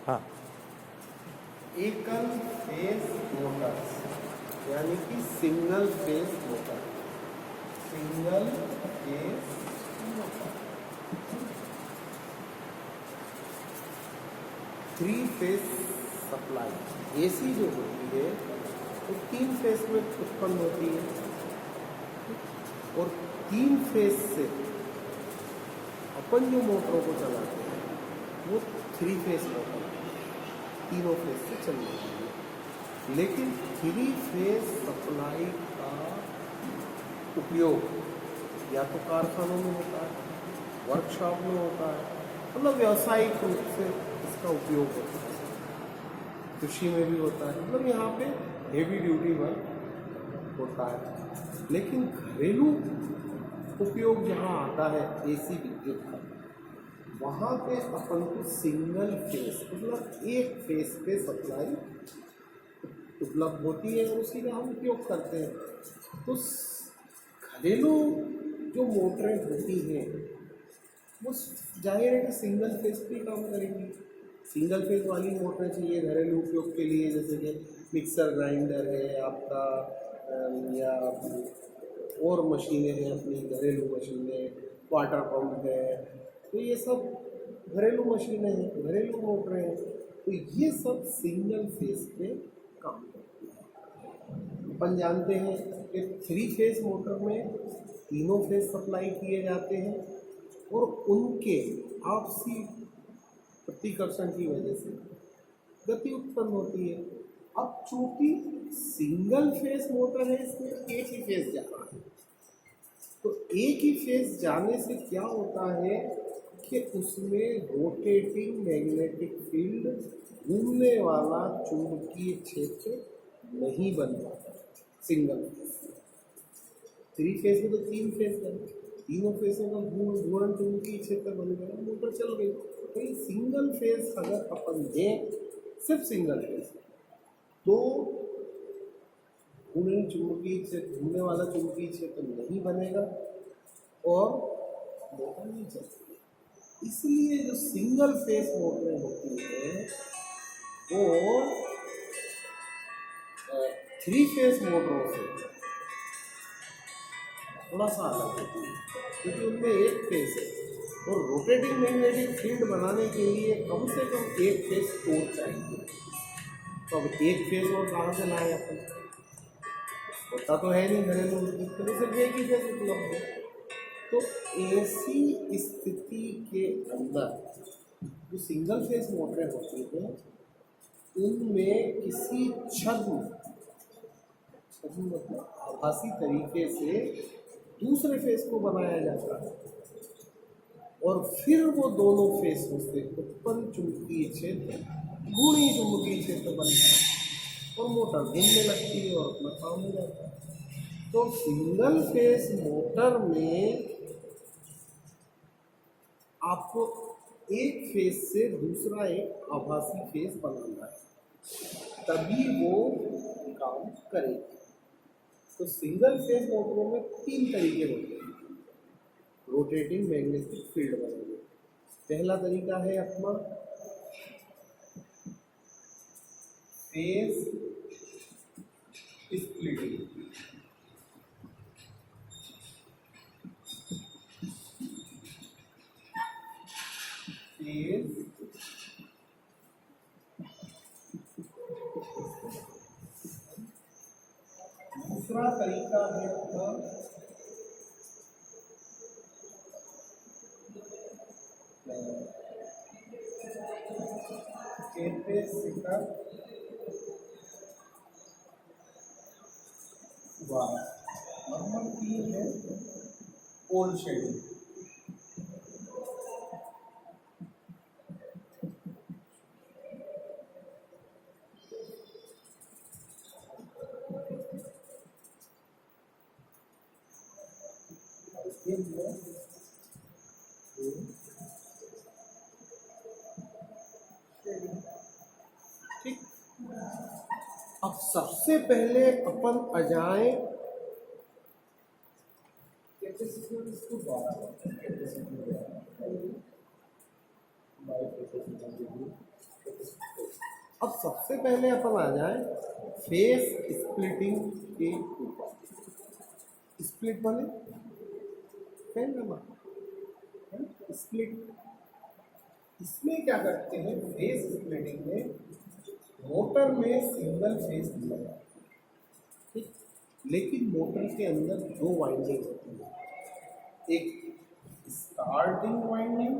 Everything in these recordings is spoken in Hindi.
हाँ, एकल फेस मोटर्स यानी कि single phase motor, single phase motor, three phase supply. AC जो होती है वो तीन फेस में उत्पन्न होती है और तीन फेस से अपन जो मोटरों को चलाते हैं वो थ्री फेस मोटर तीनों फेस से चल रही है। लेकिन थ्री फेस सप्लाई का उपयोग या तो कारखानों में होता है, वर्कशॉप में होता है, मतलब व्यावसायिक रूप से इसका उपयोग होता है, कृषि में भी होता है, मतलब यहाँ पे हेवी ड्यूटी वर्क होता है। लेकिन घरेलू उपयोग जहाँ आता है एसी विद्युत का, वहाँ पे अपन को सिंगल फेस मतलब एक फेस पे सप्लाई उपलब्ध होती है और उसी का हम उपयोग करते हैं। तो घरेलू जो मोटरें होती हैं वो जाहिर है कि सिंगल फेस पे काम करेंगी। सिंगल फेस वाली मोटरें चाहिए घरेलू उपयोग के लिए, जैसे कि मिक्सर ग्राइंडर है आपका, या और मशीनें हैं अपनी घरेलू मशीनें, वाटर पंप है, तो ये सब घरेलू मशीनें हैं, घरेलू मोटरें हैं। तो ये सब सिंगल फेस पे काम करती है। अपन जानते हैं कि थ्री फेस मोटर में तीनों फेस सप्लाई किए जाते हैं और उनके आपसी प्रतिकर्षण की वजह से गति उत्पन्न होती है। अब चूंकि सिंगल फेस मोटर है, इसमें एक ही फेस जा रहा है, तो एक ही फेस जाने से क्या होता है कि उसमें रोटेटिंग मैग्नेटिक फील्ड, घूमने वाला चुंबकीय क्षेत्र नहीं बन पाता। सिंगल फेस, थ्री फेस में तो तीन फेस बने, तीनों फेसों का घूर्णन चुंबकीय क्षेत्र बन गया, मोटर चल गई। तो सिंगल फेस अगर अपन दें, सिर्फ सिंगल फेस, तो घूर्णन चुंबकीय क्षेत्र, घूमने वाला चुंबकीय क्षेत्र नहीं बनेगा और मोटर नहीं चलेगी। इसलिए जो सिंगल फेस मोटरें होती हैं वो थ्री फेस मोटरों से थोड़ा सा अलग होती है, क्योंकि उनमें एक फेस है और रोटेटिंग मैग्नेटिक फील्ड बनाने के लिए कम से कम एक फेस और चाहिए। तो अब एक फेस और कहाँ से लाए अपन, होता तो है नहीं घरेलू, तो सिर्फ एक ही फेस उपलब्ध है। तो ऐसी स्थिति के अंदर जो सिंगल फेस मोटरें होती हैं उनमें किसी छद्म मतलब आभासी तरीके से दूसरे फेस को बनाया जाता है और फिर वो दोनों फेसों से उत्पन्न चुंबकीय क्षेत्र घूर्णी चुंबकीय क्षेत्र बनता है और मोटर घूमने लगती है और अपना काम हो जाता है। तो सिंगल फेस मोटर में आपको एक फेस से दूसरा एक आभासी फेस बनाना है, तभी वो काम करेगी। तो सिंगल फेस मोटरों में तीन तरीके होते हैं रोटेटिंग मैग्नेटिक फील्ड बनाने। पहला तरीका है अपना फेस स्प्लिटिंग। फेस दूसरा तरीका है अपना कैपेसिटर वाला। नंबर 3 है पोल शेडिंग। ठीक, अब सबसे पहले अपन आ जाए कैपेसिटर द्वारा, अब सबसे पहले अपन आ जाए फेस स्प्लिटिंग के ऊपर। स्प्लिट माने स्प्लिट। इसमें क्या करते हैं, फेस स्प्लिटिंग में मोटर में सिंगल फेस दिया जाता है, ठीक, लेकिन मोटर के अंदर दो वाइंडिंग होती है, एक स्टार्टिंग वाइंडिंग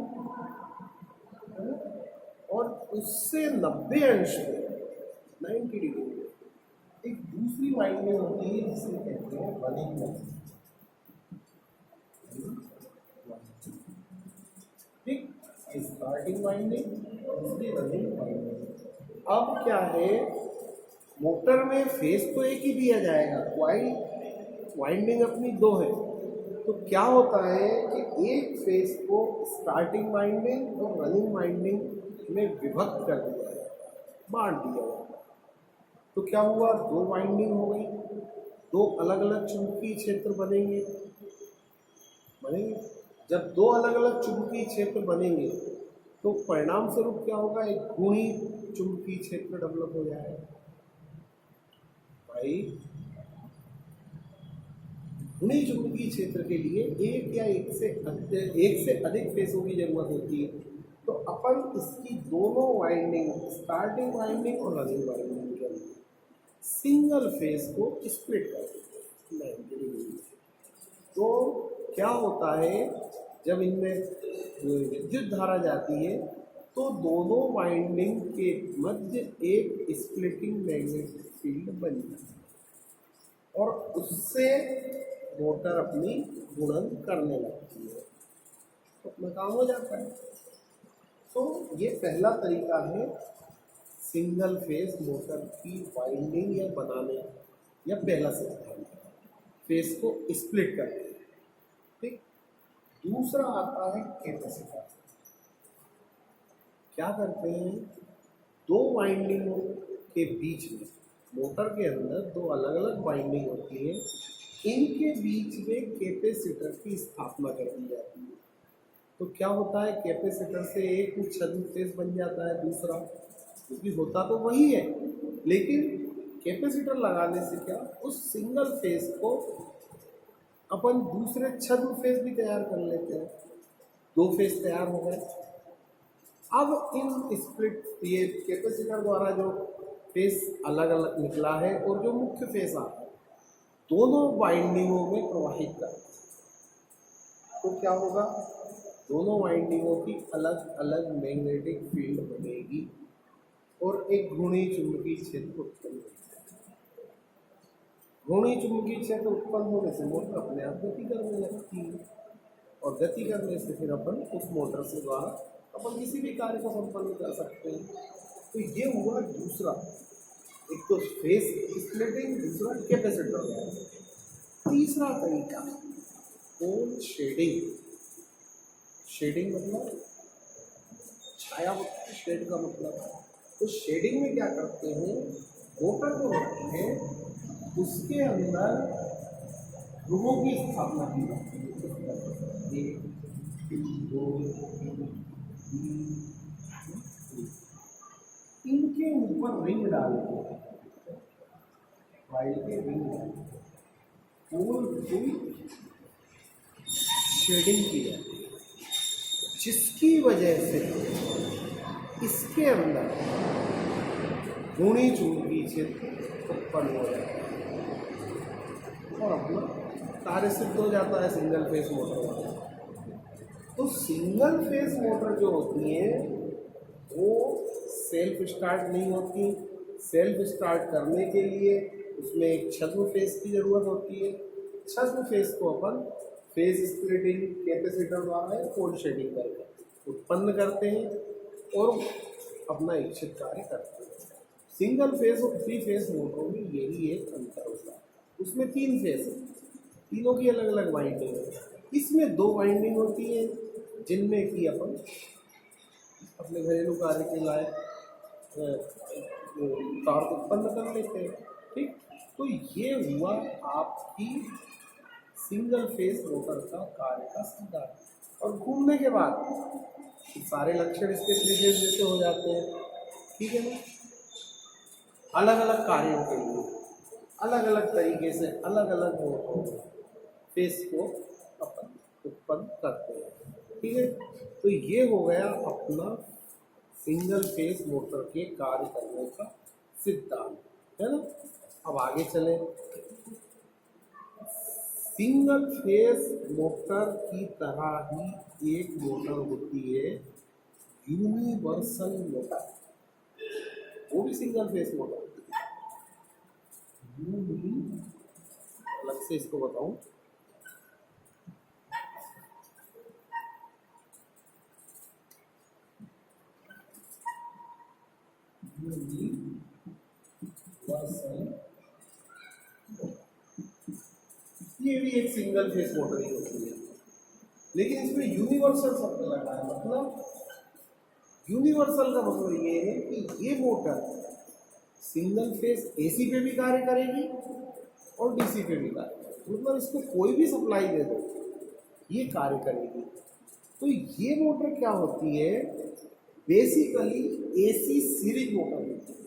और उससे 90 अंश पे 90 डिग्री में एक दूसरी वाइंडिंग होती है जिसे कहते हैं रनिंग वाइंडिंग, ठीक, स्टार्टिंग वाइंडिंग और दूसरी रनिंग वाइंडिंग। अब क्या है, मोटर में फेस तो एक ही दिया जाएगा, वाइंडिंग अपनी दो है, तो क्या होता है कि एक फेस को स्टार्टिंग वाइंडिंग और रनिंग वाइंडिंग में विभक्त कर दिया जाए, बांट दिया जाए। तो क्या हुआ, दो वाइंडिंग हो गई, दो अलग अलग चुंबकीय क्षेत्र बनेंगे। जब दो अलग अलग चुंबकीय क्षेत्र बनेंगे तो परिणाम स्वरूप क्या होगा, एक घूर्णी चुंबकीय क्षेत्र डेवलप हो जाएगा। भाई घूर्णी चुंबकीय क्षेत्र के लिए एक या एक से अधिक फेसों की जरूरत होती है। तो अपन इसकी दोनों वाइंडिंग, स्टार्टिंग वाइंडिंग और रनिंग वाइंडिंग के अंदर सिंगल फेस को स्प्लिट कर देते हैं। तो क्या होता है, जब इनमें विद्युत धारा जाती है तो दोनों वाइंडिंग के मध्य एक स्प्लिटिंग मैग्नेटिक फील्ड बन जाता है और उससे मोटर अपनी गुणन करने लगती है, तो अपना काम हो जाता है। तो ये पहला तरीका है सिंगल फेस मोटर की वाइंडिंग या बनाने, या पहला सिद्धांत फेस को स्प्लिट करके, ठीक। दूसरा आता है कैपेसिटर। क्या करते हैं, दो वाइंडिंगों के बीच में, मोटर के अंदर दो अलग अलग वाइंडिंग होती है, इनके बीच में कैपेसिटर की स्थापना कर दी जाती है। तो क्या होता है, कैपेसिटर से एक छद्म फेस बन जाता है दूसरा, क्योंकि होता तो वही है, लेकिन कैपेसिटर लगाने से क्या, उस सिंगल फेस को अपन दूसरे छद्म फेस भी तैयार कर लेते हैं, दो फेस तैयार हो गए। अब इन स्प्लिट, ये कैपेसिटर द्वारा जो फेस अलग अलग निकला है और जो मुख्य फेस आता है, दोनों वाइंडिंगों में प्रवाहित करता है। तो क्या होगा, दोनों वाइंडिंगों की अलग अलग मैग्नेटिक फील्ड बनेगी और एक घूर्णी चुंबकीय क्षेत्र उत्पन्न होगा। घूर्णी चुंबकीय क्षेत्र उत्पन्न होने से मोटर अपने आप गति करने लगती है, और गति करने से फिर अपन उस मोटर से द्वारा अपन किसी भी कार्य को संपन्न कर सकते हैं। तो ये हुआ दूसरा, एक तो फेस स्प्लिटिंग, दूसरा कैपेसिटर। तीसरा तरीका पोल शेडिंग। शेडिंग मतलब छाया होता है, शेड का मतलब। तो शेडिंग में क्या करते हैं, मोटर जो होती है उसके अंदर ध्रुवों की स्थापना की जाती है, एक दो इनके ऊपर रिंग डालते हैं, वाइल के रिंग डालते, पोल की शेडिंग की जाती है, जिसकी वजह से इसके अंदर घूर्णी चुंबकीय क्षेत्र उत्पन्न हो जाता है और अपना कार्य सिद्ध हो जाता है सिंगल फेस मोटर वाला। तो सिंगल फेस मोटर जो होती है वो सेल्फ स्टार्ट नहीं होती। सेल्फ स्टार्ट करने के लिए उसमें एक छद्म फेस की ज़रूरत होती है। छद्म फेस को अपन फेस स्प्लिटिंग कैपेसिटर द्वारा पोल शेडिंग करके उत्पन्न करते हैं और अपना इच्छित कार्य करते हैं। सिंगल फेस और थ्री फेस मोटरों में यही एक अंतर होता है। उसमें तीन फेस है, तीनों की अलग अलग वाइंडिंग है। इसमें दो वाइंडिंग होती है जिनमें कि अपन अपने घरेलू कार्य के लायक टॉर्क उत्पन्न कर लेते हैं, ठीक। तो ये हुआ आपकी सिंगल फेस मोटर का कार्य का सिद्धांत। और घूमने के बाद सारे लक्षण इसके थ्री फेस जैसे हो जाते हैं, ठीक है ना। अलग अलग कार्यों के लिए अलग अलग तरीके से अलग अलग फेस को अपन उत्पन्न करते हैं। ठीक है, तो ये हो गया अपना सिंगल फेस मोटर के कार्य करने का सिद्धांत, है ना। अब आगे चले। सिंगल फेस मोटर की तरह ही एक मोटर होती है यूनिवर्सल मोटर, वो भी सिंगल फेस मोटर होती है। अलग से इसको बताऊं, ये भी एक सिंगल फेस मोटर ही होती है, लेकिन इसमें यूनिवर्सल शब्द लगा है। मतलब यूनिवर्सल का मतलब ये है कि ये मोटर सिंगल फेस एसी पे भी कार्य करेगी और डीसी पे भी कार्य करेगी, मतलब इसको कोई भी सप्लाई दे दो ये कार्य करेगी। तो ये मोटर क्या होती है, बेसिकली एसी सीरीज मोटर होती है,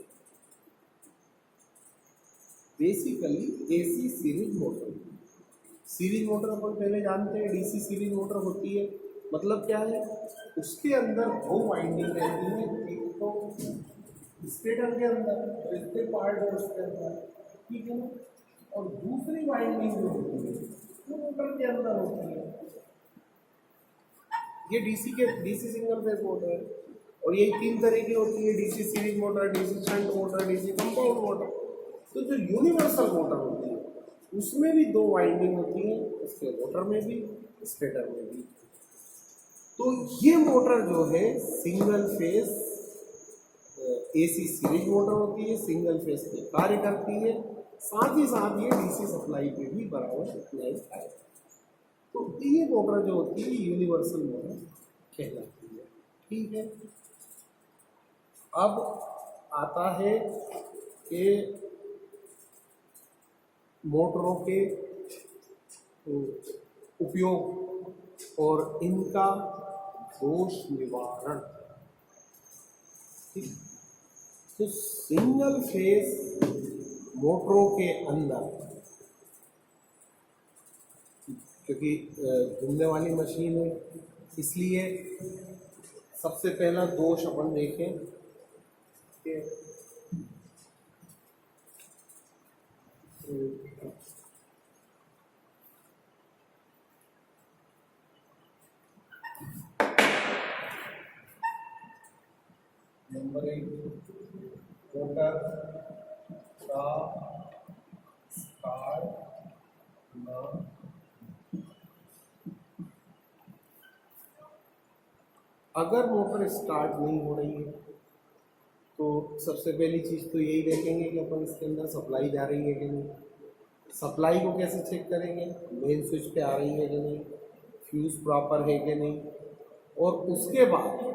basically AC series motor. Series motor अपन पहले जानते हैं, डीसी सीरीज मोटर होती है, मतलब क्या है, उसके अंदर दो वाइंडिंग रहती है, एक तो स्टेटर के अंदर इसके पार्ट है उसके अंदर, ठीक है ना, और दूसरी वाइंडिंग जो होती है वो मोटर के अंदर होती है। ये डीसी सिंगल फेज मोटर है, और ये तीन तरह की होती है, DC series motor, DC shunt motor, DC compound motor. तो जो यूनिवर्सल मोटर होती है उसमें भी दो वाइंडिंग होती है, उसके मोटर में भी स्टेटर में भी। तो ये मोटर जो है single phase AC series motor होती है, सिंगल फेस पे कार्य करती है, साथ ही साथ ये डीसी सप्लाई पे भी बराबर सप्लाई है। तो ये मोटर जो होती है यूनिवर्सल मोटर कहलाती है। ठीक है, अब आता है कि मोटरों के उपयोग और इनका दोष निवारण। ठीक, तो सिंगल फेस मोटरों के अंदर, क्योंकि घूमने वाली मशीन है, इसलिए सबसे पहला दोष अपन देखें कि नंबर 1, मोटर का स्टार्ट ना अगर मोटर स्टार्ट नहीं हो रही है तो सबसे पहली चीज़ तो यही देखेंगे कि अपन इसके अंदर सप्लाई जा रही है कि नहीं। सप्लाई को कैसे चेक करेंगे, मेन स्विच पे आ रही है कि नहीं, फ्यूज प्रॉपर है कि नहीं, और उसके बाद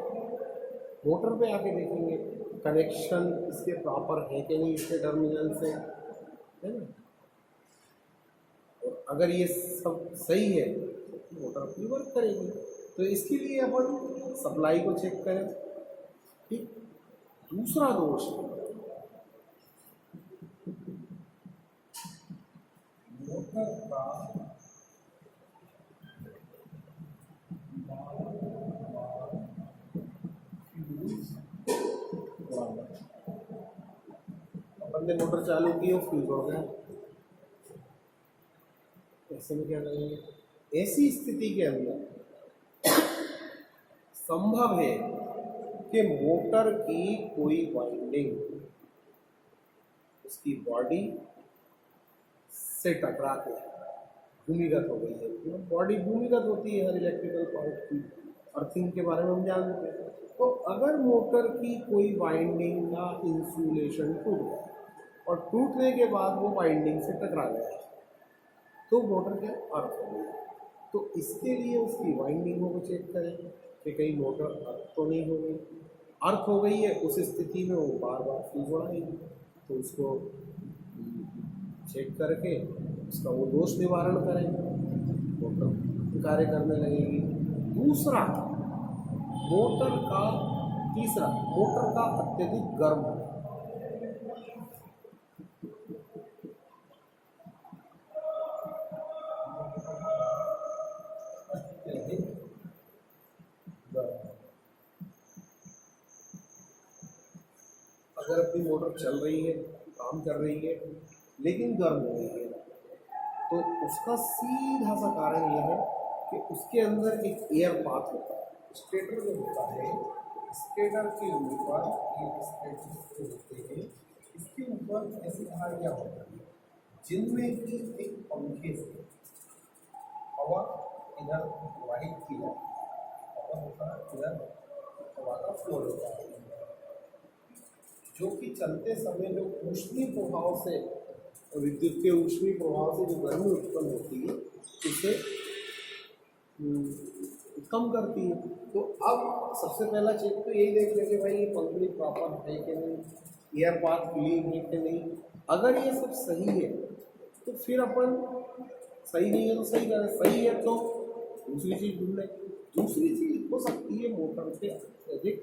मोटर पे आके देखेंगे कनेक्शन इसके प्रॉपर है कि नहीं इसके टर्मिनल से, है ना। और अगर ये सब सही है तो मोटर अपनी वर्क करेगी। तो इसके लिए अपन सप्लाई को चेक करें। ठीक, दूसरा दोष मोटर का अपन ने मोटर चालू की और फ्यूज हो गया, ऐसे में क्या करेंगे। ऐसी स्थिति के अंदर संभव है कि मोटर की कोई वाइंडिंग उसकी बॉडी से टकरा के भूमिगत हो गई है। बॉडी भूमिगत होती है हर इलेक्ट्रिकल पार्ट की, अर्थिंग के बारे में हम जानते हैं। तो अगर मोटर की कोई वाइंडिंग का इंसुलेशन टूट गया और टूटने के बाद वो वाइंडिंग से टकरा गया तो मोटर क्या अर्थ हो गई। तो इसके लिए उसकी वाइंडिंगों को चेक करें कि कहीं मोटर अर्थ तो नहीं हो गई। अर्थ हो गई है उस स्थिति में वो बार बार फ्यूज उड़ाएगी, तो उसको चेक करके उसका वो दोष निवारण करें, मोटर कार्य करने लगेगी। दूसरा मोटर का तीसरा मोटर का अत्यधिक गर्म होना। अगर अपनी मोटर चल रही है, काम कर रही है, लेकिन गर्म हो रही है, तो उसका सीधा सा कारण यह है कि उसके अंदर एक एयर पाथ होता है। स्टेटर जो होता है, स्टेटर के ऊपर एक स्टेटर होते हैं, इसके ऊपर ऐसी धारियाँ होती हैं जिनमें कि एक पंखे से हवा इधर वाहित की जाती है, हवा होता है इधर, हवा का फ्लो होता है, जो कि चलते समय जो ऊष्मीय प्रभाव से, विद्युत के ऊष्मीय प्रभाव से जो गर्मी उत्पन्न होती है उसे कम करती है। तो अब सबसे पहला चेक तो यही देख लें कि भाई ये पंखुड़ी प्रॉपर है कि नहीं, एयर पाथ क्लीन है कि नहीं। अगर ये सब सही है तो फिर अपन, सही नहीं है तो सही करें, सही है तो दूसरी चीज़ ढूंढ लें। दूसरी चीज़ हो सकती है मोटर पे अत्यधिक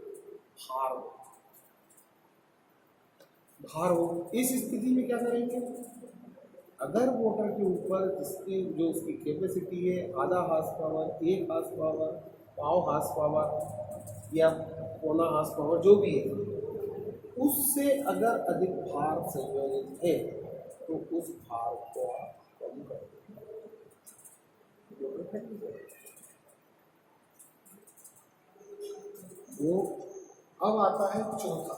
भार हो। इस स्थिति में क्या करेंगे, अगर मोटर के ऊपर जिसकी जो उसकी कैपेसिटी है आधा हार्स पावर, 1 हार्स पावर, पाव हार्स पावर या पौना हार्स पावर जो भी है, उससे अगर अधिक भार संयोजित है तो उस भार को आप कम कर देंगे। वो अब आता है चौथा,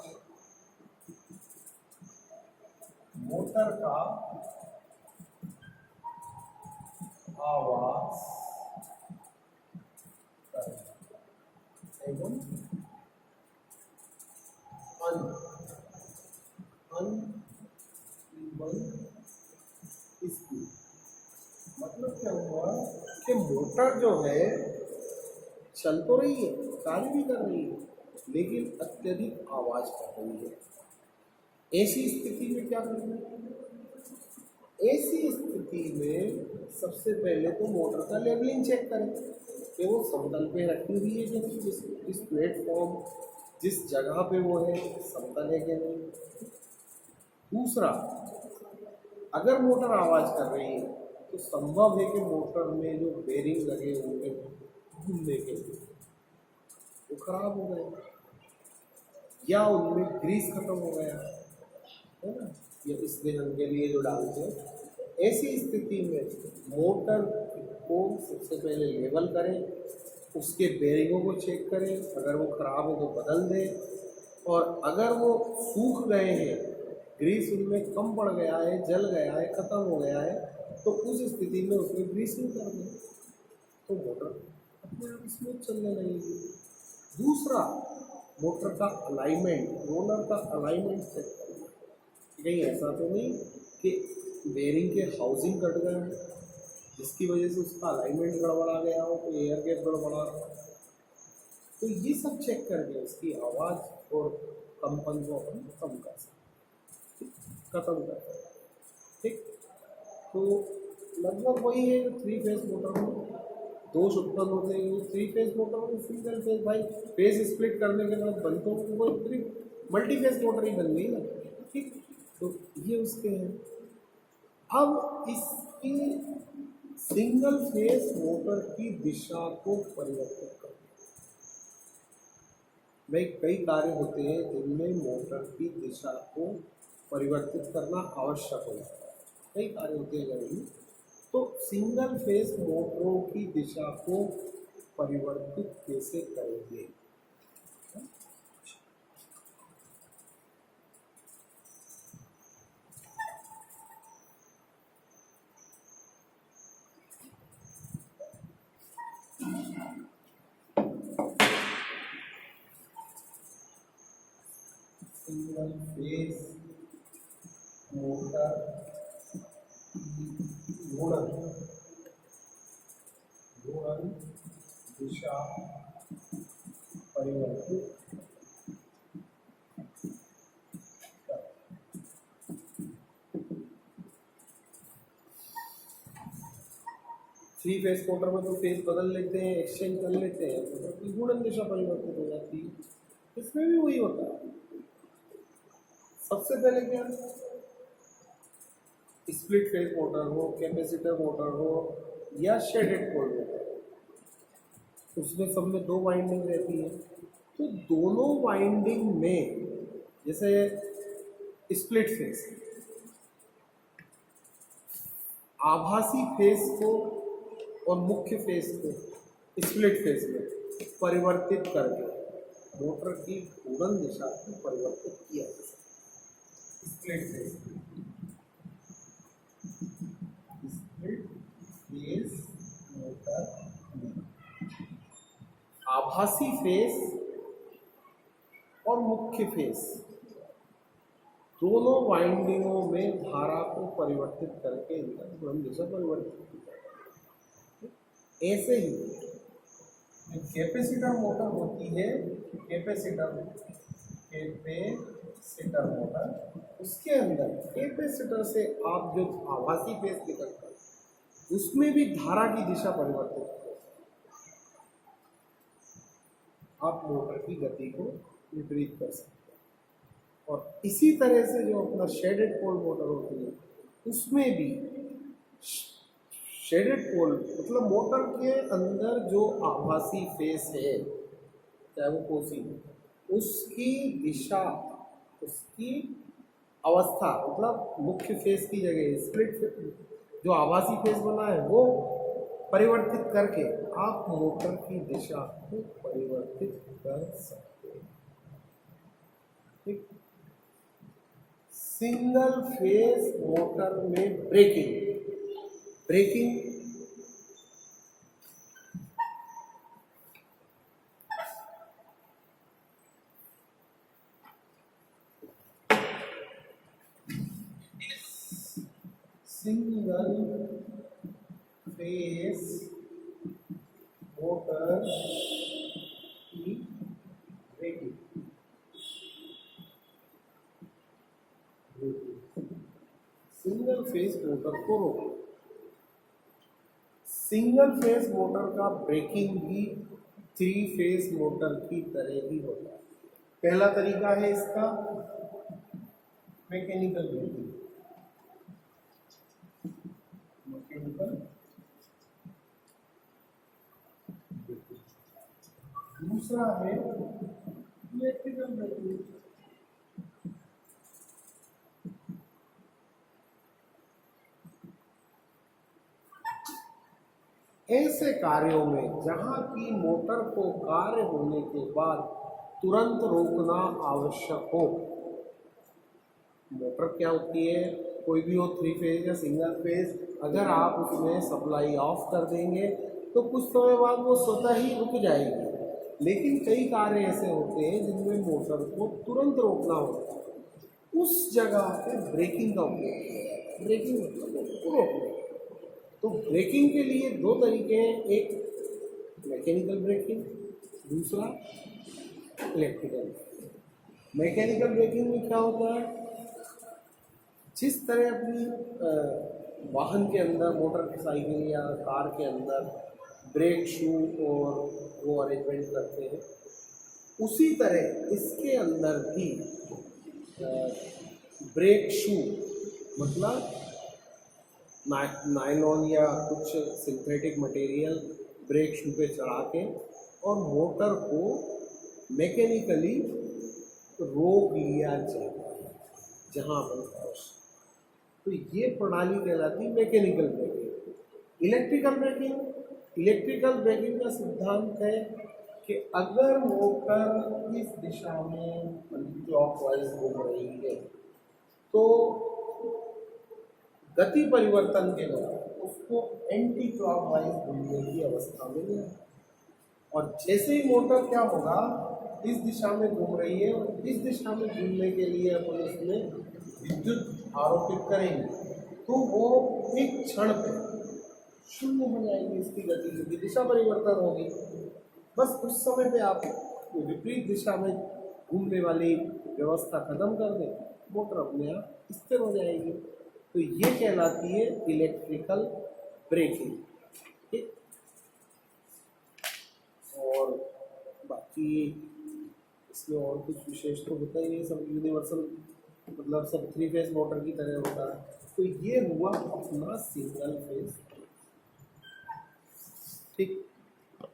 मोटर का आवाज एवं स्पीड। मतलब क्या हुआ कि मोटर जो है चल तो रही है, कार्य भी कर रही है, लेकिन अत्यधिक आवाज कर रही है। ऐसी स्थिति में क्या करना है, ऐसी स्थिति में सबसे पहले तो मोटर का लेवलिंग चेक करें कि वो समतल पे रखी हुई है कि नहीं, जिस प्लेटफॉर्म जिस जगह पे वो है समतल है कि नहीं। दूसरा, अगर मोटर आवाज़ कर रही है तो संभव है कि मोटर में जो बेरिंग लगे होंगे घूमने के लिए वो खराब हो गए, या उनमें ग्रीस खत्म हो गया है ना, या इस दहन के लिए जो डालते हैं। ऐसी स्थिति में मोटर को सबसे पहले लेवल करें, उसके बेरिंगों को चेक करें, अगर वो ख़राब है तो बदल दें, और अगर वो सूख गए हैं, ग्रीस उनमें कम पड़ गया है, जल गया है, ख़त्म हो गया है, तो उस स्थिति में उसमें ग्रीसिंग कर दें तो मोटर अपने आप स्मूथ चलने लगेगी। दूसरा, मोटर का अलाइनमेंट, रोलर का अलाइनमेंट चेक करना, कहीं ऐसा तो नहीं कि बेरिंग के हाउसिंग कट गए हैं जिसकी वजह से उसका अलाइनमेंट गड़बड़ा गया हो, तो एयर गैप गड़बड़ा। तो ये सब चेक करके उसकी आवाज़ और कंपन को अपन कम कर सकते, खत्म कर सकते। ठीक, तो लगभग वही है जो 3 फेज मोटर में दोष उत्पन्न होते हैं। 3 फेज मोटर में सिंगल फेज, भाई फेज स्प्लिट करने के बाद बनते हो वो मल्टी फेज मोटर ही बन गई ना। ठीक, तो ये उसके हैं। अब इसकी सिंगल फेज मोटर की दिशा को परिवर्तित करना, भाई कई कार्य होते हैं जिनमें मोटर की दिशा को परिवर्तित करना आवश्यक होता है, कई कार्य होते हैं घरेलू। तो सिंगल फेज मोटरों की दिशा को परिवर्तित कैसे करेंगे, सिंगल फेज मोटर घूर्णन दिशा परिवर्तित। 3 फेज मोटर में तो फेज बदल लेते हैं, एक्सचेंज कर लेते हैं, मोटर की घूर्णन दिशा परिवर्तित हो जाती है। इसमें भी वही होता है। सबसे पहले क्या, स्प्लिट फेज मोटर हो, कैपेसिटर मोटर हो या शेडेड पोल मोटर, उसमें सब में 2 वाइंडिंग रहती है। तो दोनों वाइंडिंग में जैसे स्प्लिट फेस, आभासी फेस को और मुख्य फेस को स्प्लिट फेस में परिवर्तित करके मोटर की घूर्णन दिशा को परिवर्तित किया जा सकता है। Split face, split face motor में आभासी फेस और मुख्य फेस दोनों वाइंडिंगों में धारा को परिवर्तित करके इनका घूर्णन दिशा परिवर्तित की जाती है। ऐसे ही जो कैपेसिटर मोटर होती है, कैपेसिटर मोटर, उसके अंदर कैपेसिटर से आप जो आभासी फेस निकलता है उसमें भी धारा की दिशा परिवर्तित हो, आप मोटर की गति को विपरीत कर सकते हैं। और इसी तरह से जो अपना शेडेड पोल मोटर होती है उसमें भी शेडेड पोल मतलब मोटर के अंदर जो आभासी फेस है, चाहे वो कोसी, उसकी दिशा, उसकी अवस्था मतलब मुख्य फेस की जगह स्प्लिट जो आभासी फेस बना है वो परिवर्तित करके आप मोटर की दिशा को परिवर्तित कर सकते हैं। ठीक। सिंगल फेज मोटर में ब्रेकिंग, सिंगल फेज मोटर की ब्रेकिंग, सिंगल फेज मोटर को रोको। सिंगल फेज मोटर का ब्रेकिंग भी 3 फेज मोटर की तरह ही होता है। पहला तरीका है इसका मैकेनिकल ब्रेकिंग, दूसरा है इलेक्ट्रिकल ब्रेकिंग। ऐसे कार्यों में जहां की मोटर को कार्य होने के बाद तुरंत रोकना आवश्यक हो। मोटर क्या होती है, कोई भी हो, 3 फेज या सिंगल फेज, अगर आप उसमें सप्लाई ऑफ कर देंगे तो कुछ समय बाद वो स्वतः ही रुक जाएगी। लेकिन कई कार्य ऐसे होते हैं जिनमें मोटर को तुरंत रोकना होता है, उस जगह पे ब्रेकिंग का उपयोग किया जाता है। ब्रेकिंग मतलब रोकना। तो ब्रेकिंग के लिए 2 तरीके हैं, एक मैकेनिकल ब्रेकिंग, दूसरा इलेक्ट्रिकल। मैकेनिकल ब्रेकिंग में क्या होता है, जिस तरह अपनी वाहन के अंदर, मोटर साइकिल या कार के अंदर ब्रेक शू और वो अरेंजमेंट करते हैं, उसी तरह इसके अंदर भी ब्रेक शू मतलब नायलॉन या कुछ सिंथेटिक मटेरियल ब्रेक शू पे चढ़ा के और मोटर को मैकेनिकली रोक लिया जाता है जहाँ पर आवश्यक। तो ये प्रणाली कहलाती है मैकेनिकल ब्रेकिंग। इलेक्ट्रिकल ब्रेकिंग का सिद्धांत है कि अगर मोटर इस दिशा में क्लॉकवाइज घूम रही है तो गति परिवर्तन के बाद उसको एंटी क्लॉकवाइज घूमने की अवस्था में ले, और जैसे ही मोटर क्या होगा, इस दिशा में घूम रही है और इस दिशा में घूमने के लिए अपन इसमें विद्युत आरोपित करेंगे तो वो एक क्षण पे शून्य हो जाएगी, इसकी गति की दिशा परिवर्तन होगी। बस उस समय पे आप विपरीत दिशा में घूमने वाली व्यवस्था खत्म कर दें, मोटर अपने आप स्थिर हो जाएगी। तो ये कहलाती है इलेक्ट्रिकल ब्रेकिंग। ठीक। और बाकी इसमें और कुछ विशेष तो होता ही नहीं, सब यूनिवर्सल मतलब सब 3 फेज मोटर की तरह होता है। तो ये हुआ अपना सिंगल फेज। ठीक।